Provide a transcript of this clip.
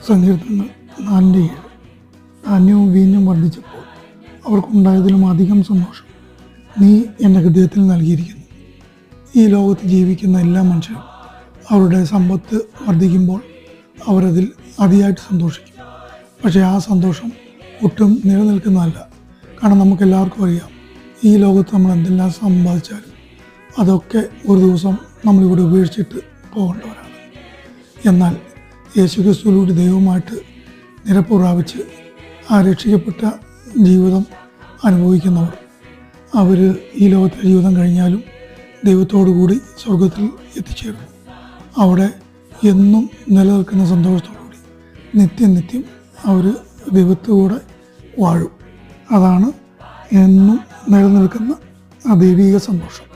സങ്കീർത്തനങ്ങൾ 4:7. ധാന്യവും വീഞ്ഞും വർദ്ധിച്ചപ്പോൾ അവർക്കുണ്ടായതിലും അധികം സന്തോഷം നീ എൻ്റെ ഹൃദയത്തിൽ നൽകിയിരിക്കുന്നു. ഈ ലോകത്ത് ജീവിക്കുന്ന എല്ലാ മനുഷ്യരും അവരുടെ സമ്പത്ത് വർദ്ധിക്കുമ്പോൾ അവരതിൽ അതിയായിട്ട് സന്തോഷിക്കും. പക്ഷേ ആ സന്തോഷം ഒട്ടും നിലനിൽക്കുന്നതല്ല. കാരണം നമുക്കെല്ലാവർക്കും അറിയാം, ഈ ലോകത്ത് നമ്മൾ എന്തെല്ലാം സമ്പാദിച്ചാലും അതൊക്കെ ഒരു ദിവസം നമ്മളിവിടെ ഉപേക്ഷിച്ചിട്ട് പോകേണ്ടവരാണ്. എന്നാൽ യേശുക്രിസ്തുവിലൂടെ ദൈവമായിട്ട് നിരപ്പ് പ്രാപിച്ച് ആ രക്ഷിക്കപ്പെട്ട ജീവിതം അനുഭവിക്കുന്നവർ, അവർ ഈ ലോകത്തെ ജീവിതം കഴിഞ്ഞാലും ദൈവത്തോടു കൂടി സ്വർഗത്തിൽ എത്തിച്ചേരുന്നു. അവിടെ എന്നും നിലനിൽക്കുന്ന സന്തോഷത്തോടുകൂടി നിത്യം അവർ ദൈവത്തോടെ വാഴും. അതാണ് എന്നും നിലനിൽക്കുന്ന ആ ദൈവിക സന്തോഷം.